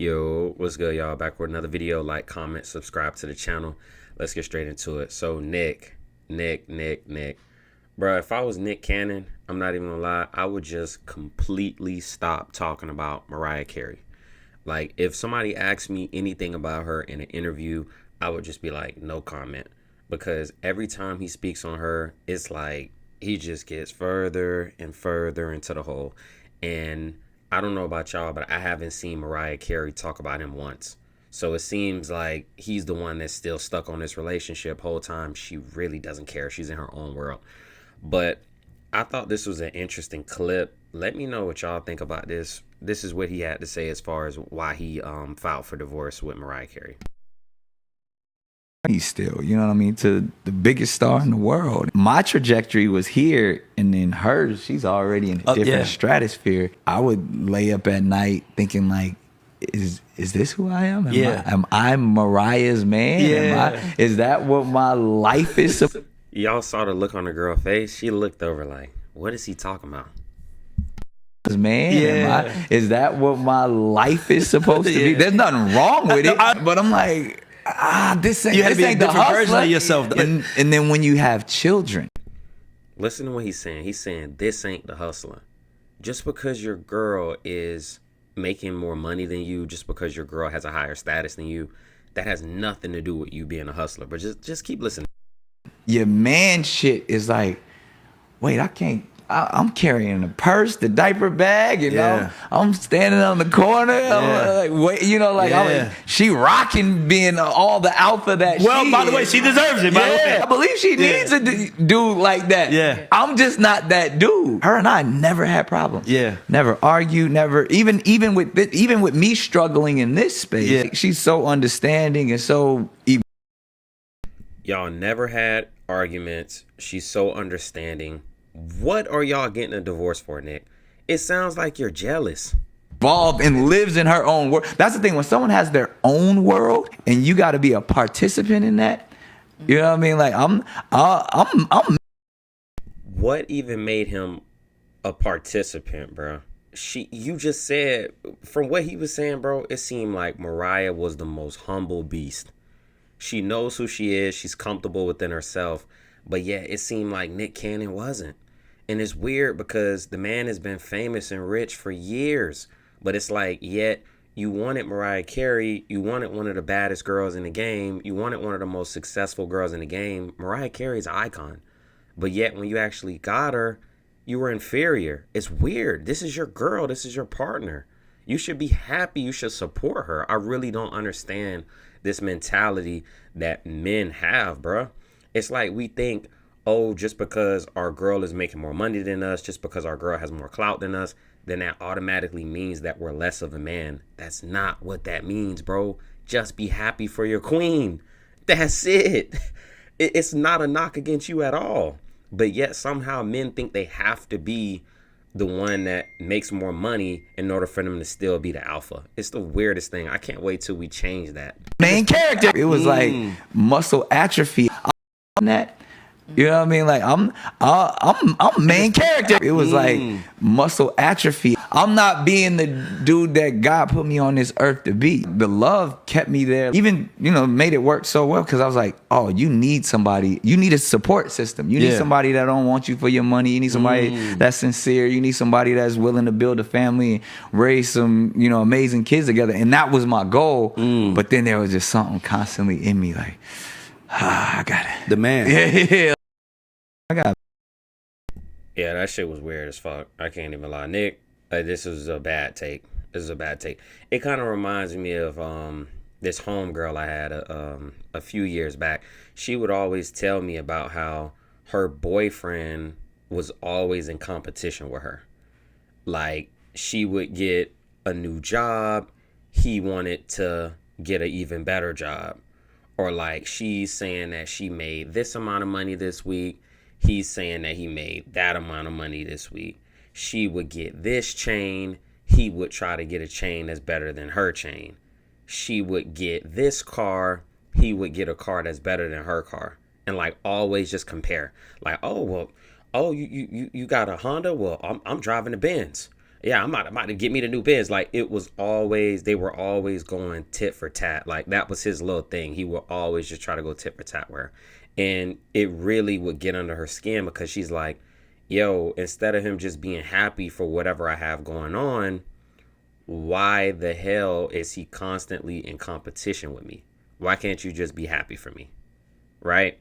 Yo, what's good, y'all? Back with another video. Like, comment, subscribe to the channel. Let's get straight into it. So, Nick. Bro, if I was Nick Cannon, I'm not even gonna lie, I would just completely stop talking about Mariah Carey. Like, if somebody asked me anything about her in an interview, I would just be like, no comment. Because every time he speaks on her, it's like he just gets further and further into the hole. And I don't know about y'all, but I haven't seen Mariah Carey talk about him once. So it seems like he's the one that's still stuck on this relationship whole time. She really doesn't care. She's in her own world. But I thought this was an interesting clip. Let me know what y'all think about this. This is what he had to say as far as why he filed for divorce with Mariah Carey. He's still, you know what I mean, to the biggest star in the world. My trajectory was here, and then hers, she's already in a different stratosphere. I would lay up at night thinking like, is this who I am? Am I Mariah's man? Is that what my life is? Y'all saw the look on the girl's face. She looked over like, what is he talking about? Man, is that what my life is supposed to be? There's nothing wrong with it, but I'm like, this ain't, you had to be a different version of yourself. And then when you have children, listen to what he's saying. He's saying this ain't the hustler. Just because your girl is making more money than you, just because your girl has a higher status than you, that has nothing to do with you being a hustler. But just keep listening. Your man shit is like, wait, I'm carrying the purse, the diaper bag, you know. I'm standing on the corner. I'm like, wait, you know, like she rocking being all the alpha that she by the way, she deserves it. By the way. I believe she needs a dude like that. Yeah. I'm just not that dude. Her and I never had problems. Never argued, never even with me struggling in this space. She's so understanding and so Y'all never had arguments. She's so understanding. What are y'all getting a divorce for, Nick? It sounds like you're jealous. Involved and lives in her own world. That's the thing. When someone has their own world and you got to be a participant in that, you know what I mean? Like I'm. What even made him a participant, bro? You just said, from what he was saying, bro, it seemed like Mariah was the most humble beast. She knows who she is. She's comfortable within herself. But yeah, it seemed like Nick Cannon wasn't. And it's weird because the man has been famous and rich for years. But it's like, yet you wanted Mariah Carey. You wanted one of the baddest girls in the game. You wanted one of the most successful girls in the game. Mariah Carey's an icon. But yet when you actually got her, you were inferior. It's weird. This is your girl. This is your partner. You should be happy. You should support her. I really don't understand this mentality that men have, bruh. It's like we think, oh, just because our girl is making more money than us, just because our girl has more clout than us, then that automatically means that we're less of a man. That's not what that means, bro. Just be happy for your queen. That's it. It's not a knock against you at all. But yet somehow men think they have to be the one that makes more money in order for them to still be the alpha. It's the weirdest thing. I can't wait till we change that. Main character. It was like muscle atrophy. That, you know what I mean? Like I'm main character. It was like muscle atrophy. I'm not being the dude that God put me on this earth to be. The love kept me there. Even, you know, made it work so well because I was like, oh, you need somebody. You need a support system. You need somebody that don't want you for your money. You need somebody that's sincere. You need somebody that's willing to build a family and raise some, you know, amazing kids together. And that was my goal. But then there was just something constantly in me like, I got it. The man. Yeah. I got it. Yeah, that shit was weird as fuck. I can't even lie. Nick, this was a bad take. This is a bad take. It kind of reminds me of this homegirl I had a few years back. She would always tell me about how her boyfriend was always in competition with her. Like, she would get a new job. He wanted to get an even better job. Or like she's saying that she made this amount of money this week. He's saying that he made that amount of money this week. She would get this chain. He would try to get a chain that's better than her chain. She would get this car. He would get a car that's better than her car. And like always just compare. Like, oh, well, oh, you got a Honda? Well, I'm driving a Benz. Yeah, I'm about to get me the new Benz. Like, it was always, they were always going tit for tat. Like, that was his little thing. He would always just try to go tit for tat with her. And it really would get under her skin because she's like, yo, instead of him just being happy for whatever I have going on, why the hell is he constantly in competition with me? Why can't you just be happy for me? Right?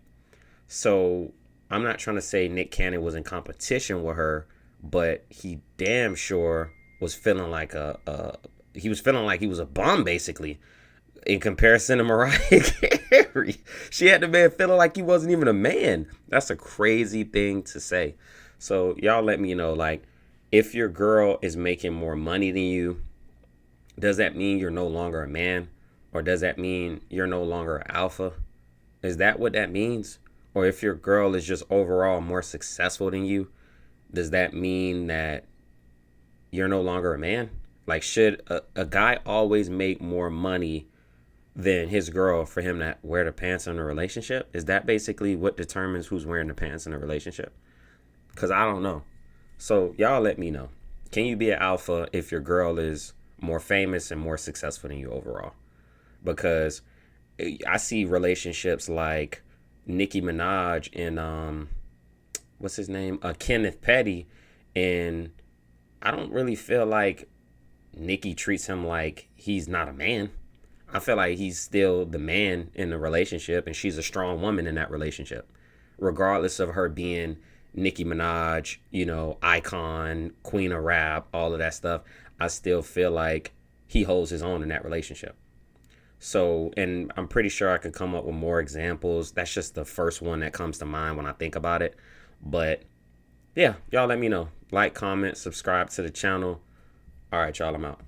So I'm not trying to say Nick Cannon was in competition with her, but he damn sure was feeling like he was feeling like he was a bum basically in comparison to Mariah Carey. She had the man feeling like he wasn't even a man. That's a crazy thing to say. So y'all let me know, like, if your girl is making more money than you, does that mean you're no longer a man? Or does that mean you're no longer alpha? Is that what that means? Or if your girl is just overall more successful than you, does that mean that you're no longer a man? Like, should a guy always make more money than his girl for him to wear the pants in a relationship? Is that basically what determines who's wearing the pants in a relationship? Because I don't know. So y'all let me know. Can you be an alpha if your girl is more famous and more successful than you overall? Because I see relationships like Nicki Minaj and what's his name? Kenneth Petty, and I don't really feel like Nicki treats him like he's not a man. I feel like he's still the man in the relationship, and she's a strong woman in that relationship, regardless of her being Nicki Minaj, you know, icon, queen of rap, all of that stuff. I still feel like he holds his own in that relationship. So, and I'm pretty sure I could come up with more examples. That's just the first one that comes to mind when I think about it. But yeah, y'all let me know. Like, comment, subscribe to the channel. All right, y'all, I'm out.